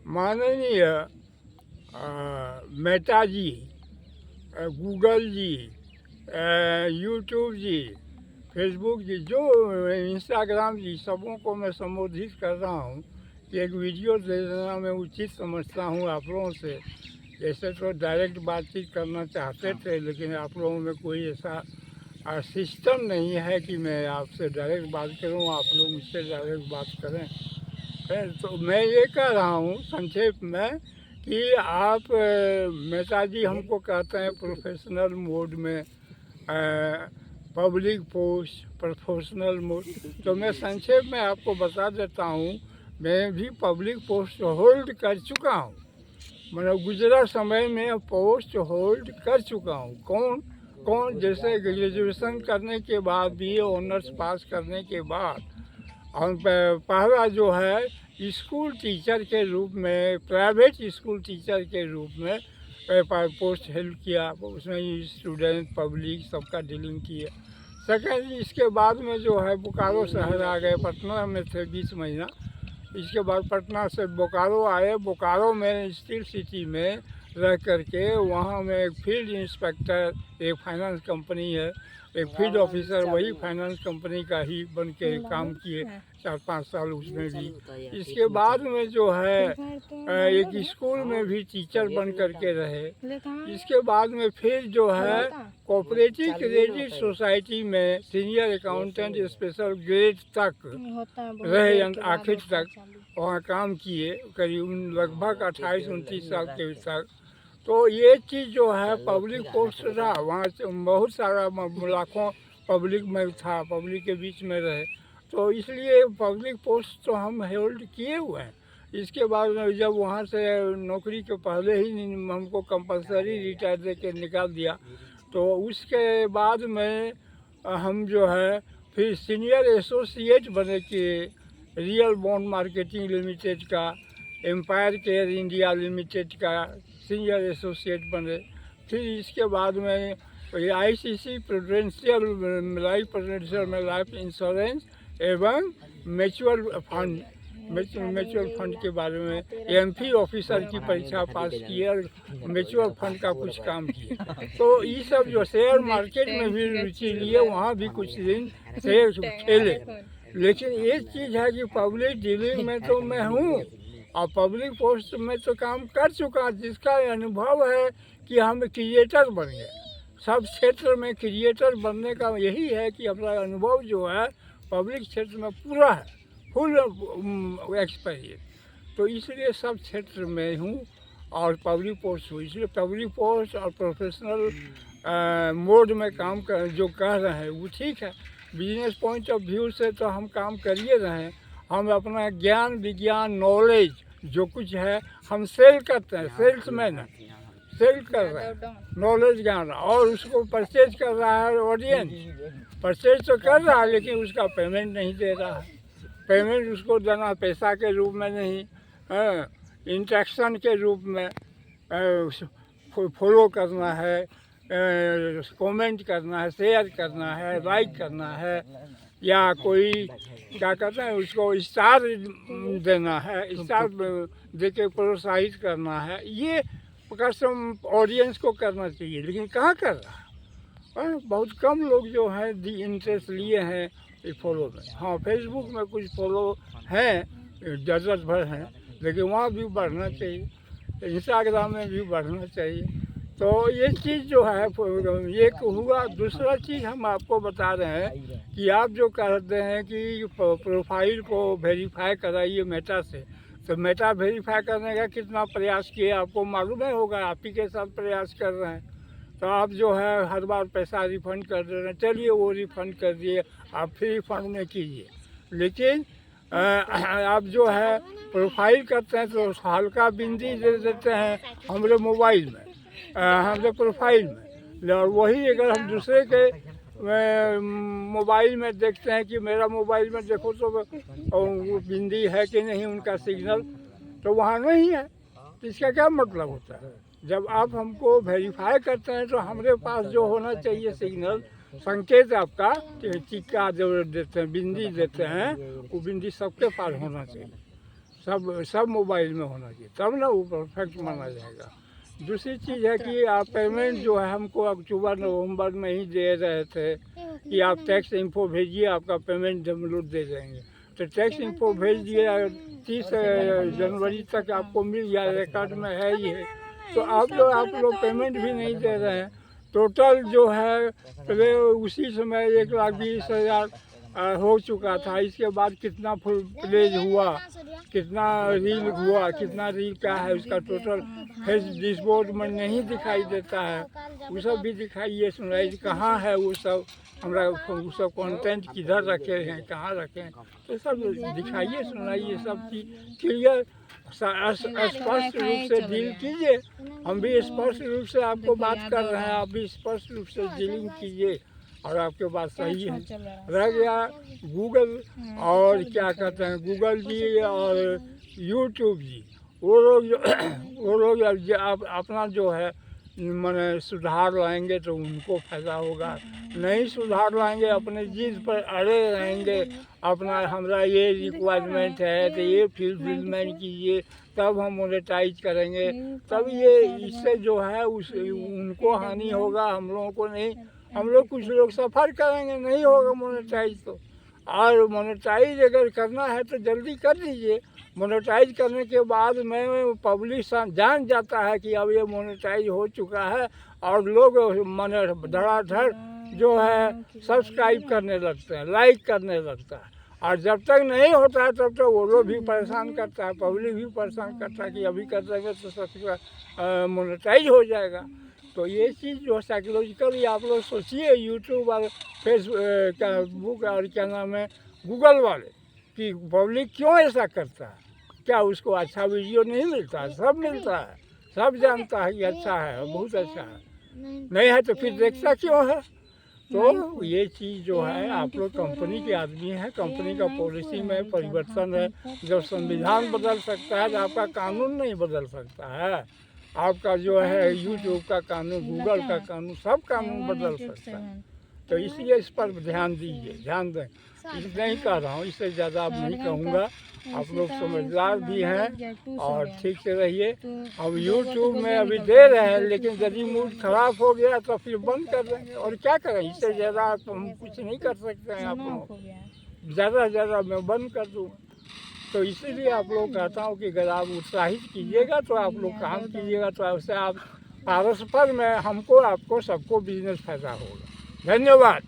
माननीय मेटा जी, गूगल जी, यूट्यूब जी, फेसबुक जी, जो इंस्टाग्राम जी, सबों को मैं संबोधित कर रहा हूँ कि एक वीडियो दे देना मैं उचित समझता हूँ आप लोगों से। जैसे तो डायरेक्ट बातचीत करना चाहते थे, लेकिन आप लोगों में कोई ऐसा सिस्टम नहीं है कि मैं आपसे डायरेक्ट बात करूं, आप लोग मुझसे डायरेक्ट बात करें। तो मैं ये कह रहा हूँ संक्षेप में कि आप मेहता जी हमको कहते हैं प्रोफेशनल मोड में, पब्लिक पोस्ट प्रोफेशनल मोड। तो मैं संक्षेप में आपको बता देता हूँ, मैं भी पब्लिक पोस्ट होल्ड कर चुका हूँ। मतलब गुजरा समय में पोस्ट होल्ड कर चुका हूँ। कौन कौन जैसे ग्रेजुएशन करने के बाद BA ऑनर्स पास करने के बाद हम पहला जो है स्कूल टीचर के रूप में, प्राइवेट स्कूल टीचर के रूप में पोस्ट हेल्ड किया। उसमें स्टूडेंट पब्लिक सबका डीलिंग किया। सेकेंड, इसके बाद में जो है बोकारो शहर आ गए, पटना में थे 20 महीना। इसके बाद पटना से बोकारो आए। बोकारो में स्टील सिटी में रह करके वहाँ में एक फील्ड इंस्पेक्टर, एक फाइनेंस कंपनी है, एक फील्ड ऑफिसर, वही फाइनेंस कंपनी का ही बन के काम किए 4-5 साल उसमें भी। इसके बाद में जो है एक स्कूल में भी टीचर बन करके रहे। इसके बाद में फिर जो है कोऑपरेटिव क्रेडिट सोसाइटी में सीनियर अकाउंटेंट स्पेशल ग्रेड तक रहे, आखिर तक वहाँ काम किए, करीब लगभग 28-29 साल के तक। तो ये चीज़ जो है पब्लिक पोस्ट था, वहाँ से बहुत सारा लाखों पब्लिक में था, पब्लिक के बीच में रहे। तो इसलिए पब्लिक पोस्ट तो हम होल्ड किए हुए हैं। इसके बाद में जब वहाँ से नौकरी के पहले ही हमको कंपलसरी रिटायर दे के निकाल दिया, तो उसके बाद में हम जो है फिर सीनियर एसोसिएट बने कि रियल बॉन्ड मार्केटिंग लिमिटेड का, एम्पायर केयर इंडिया लिमिटेड का सीनियर एसोसिएट बने। फिर इसके बाद में ICC प्रूडेंशियल में लाइफ इंश्योरेंस एवं म्यूचुअल फंड के बारे में MP ऑफिसर की परीक्षा पास किए और म्यूचुअल फंड का कुछ काम किए। तो ये सब जो शेयर मार्केट में भी रुचि लिए, वहाँ भी कुछ दिन शेयर खेले। लेकिन एक चीज़ है कि पब्लिक डीलिंग में तो मैं हूँ और पब्लिक पोस्ट में तो काम कर चुका, जिसका अनुभव है कि हम क्रिएटर बन गए। सब क्षेत्र में क्रिएटर बनने का यही है कि अपना अनुभव जो है पब्लिक क्षेत्र में पूरा है, फुल एक्सपीरियंस। तो इसलिए सब क्षेत्र में हूँ और पब्लिक पोस्ट हूँ। इसलिए पब्लिक पोस्ट और प्रोफेशनल मोड में काम कर जो कह रहे हैं वो ठीक है। बिजनेस पॉइंट ऑफ व्यू से तो हम काम करिए रहे हैं। हम अपना ज्ञान विज्ञान नॉलेज जो कुछ है हम सेल करते हैं, सेल्समैन है, सेल कर रहे हैं नॉलेज ज्ञान, और उसको परचेज कर रहा है ऑडियंस। परचेज तो कर रहा है लेकिन उसका पेमेंट नहीं दे रहा है। पेमेंट उसको देना पैसा के रूप में नहीं, इंट्रैक्शन के रूप में, फॉलो करना है, कमेंट करना है, शेयर करना है, लाइक करना है, या कोई क्या कहते हैं उसको स्टार देना है, स्टार दे के प्रोत्साहित करना है। ये कस्टम ऑडियंस को करना चाहिए, लेकिन कहाँ कर रहा है। बहुत कम लोग जो हैं इंटरेस्ट लिए हैं इस फॉलो में। हाँ, फेसबुक में कुछ फॉलो हैं, ज़रूरत भर हैं, लेकिन वहाँ भी बढ़ना चाहिए, इंस्टाग्राम में भी बढ़ना चाहिए। तो ये चीज़ जो है एक हुआ। दूसरा चीज़ हम आपको बता रहे हैं कि आप जो कहते हैं कि प्रोफाइल को वेरीफाई कराइए मेटा से, तो मेटा वेरीफाई करने का कितना प्रयास किए आपको मालूम है होगा, आप ही के साथ प्रयास कर रहे हैं। तो आप जो है हर बार पैसा रिफ़ंड कर दे रहे हैं, चलिए वो रिफ़ंड कर दिए, आप फ्री फंड में कीजिए। लेकिन आप जो है प्रोफाइल करते हैं तो हल्का बिंदी दे देते हैं हमारे मोबाइल में, हमारे प्रोफाइल में। और वही अगर हम दूसरे के मोबाइल में देखते हैं कि मेरा मोबाइल में देखो तो वो बिंदी है कि नहीं, उनका सिग्नल तो वहाँ नहीं है। तो इसका क्या मतलब होता है? जब आप हमको वेरीफाई करते हैं तो हमारे पास जो होना चाहिए सिग्नल, संकेत आपका टीका जो देते हैं, बिंदी देते हैं, वो बिंदी सबके पास होना चाहिए। सब मोबाइल में होना चाहिए, तब ना वो परफेक्ट माना जाएगा। दूसरी चीज़ है कि आप पेमेंट जो है हमको अक्टूबर नवंबर में ही दे रहे थे कि आप टैक्स इन्फो भेजिए, आपका पेमेंट हम लोग दे देंगे। तो टैक्स इन्फो भेज दिए, 30 जनवरी तक आपको मिल गया, रिकॉर्ड में है ही है। तो आप लोग पेमेंट भी नहीं दे रहे हैं। टोटल जो है पहले उसी समय 1,20,000 हो चुका था। इसके बाद कितना फुल प्लेज हुआ, कितना रील हुआ, कितना रील क्या है उसका टोटल फेस डिस्बोर्ड में नहीं दिखाई देता है। वो सब भी दिखाइए, सुनाइए कहाँ है वो सब, हमारा वो सब कंटेंट किधर रखे हैं, कहाँ रखे हैं, तो सब दिखाइए, सुनाइए, सब चीज़ क्लियर स्पष्ट रूप से डील कीजिए। हम भी स्पष्ट रूप से आपको बात कर रहे हैं, आप भी स्पष्ट रूप से डीलिंग कीजिए और आपके बात सही है। रह गया गूगल और क्या कहते हैं, गूगल जी और यूट्यूब जी, वो लोग आप अपना जो है माने सुधार लाएंगे तो उनको फ़ायदा होगा। नहीं सुधार लाएंगे, अपने जिद पर अड़े रहेंगे, अपना हमारा ये रिक्वायरमेंट है तो ये फुलफिलमेंट कीजिए तब हम मोनेटाइज करेंगे, तब ये इससे जो है उनको हानि होगा, हम लोगों को नहीं। हम लोग कुछ लोग सफ़र करेंगे, नहीं होगा मोनेटाइज तो। और मोनेटाइज अगर करना है तो जल्दी कर दीजिए। मोनेटाइज करने के बाद में पब्लिक जान जाता है कि अब ये मोनेटाइज हो चुका है और लोग माने धड़ाधड़ जो है सब्सक्राइब करने लगते हैं, लाइक करने लगता है। और जब तक नहीं होता है तब तक वो लोग भी परेशान करता है, पब्लिक भी परेशान करता है कि अभी कर देंगे तो सब्सक्राइब मोनेटाइज हो जाएगा। तो ये चीज़ जो साइकोलॉजिकली आप लोग सोचिए, यूट्यूब और फेसबुक और क्या नाम है गूगल वाले, कि पब्लिक क्यों ऐसा करता है। क्या उसको अच्छा वीडियो नहीं मिलता है? सब मिलता है, सब जानता है कि अच्छा है, बहुत अच्छा है। नहीं है तो फिर देखता क्यों है। तो ये चीज़ जो है, आप लोग कंपनी के आदमी हैं, कंपनी का पॉलिसी में परिवर्तन है। जब संविधान बदल सकता है तो आपका कानून नहीं बदल सकता है। आपका जो है यूट्यूब का कानून, गूगल का कानून, सब कानून बदल सकता है। तो इसलिए इस पर ध्यान दीजिए, ध्यान दें। इतना ही कह रहा हूँ, इससे ज़्यादा अब नहीं कहूँगा। आप लोग समझदार भी हैं और ठीक से रहिए। अब यूट्यूब में अभी दे रहे हैं, लेकिन यदि मूड खराब हो गया तो फिर बंद कर देंगे, और क्या करें। इससे ज़्यादा तो हम कुछ नहीं कर सकते हैं। आप लोग ज़्यादा से ज़्यादा मैं बंद कर दूँ। तो इसीलिए आप लोग कहता हूँ कि अगर आप उत्साहित कीजिएगा तो आप लोग काम कीजिएगा, तो उससे आप पारस्पर में हमको, आपको, सबको बिजनेस फ़ायदा होगा। धन्यवाद।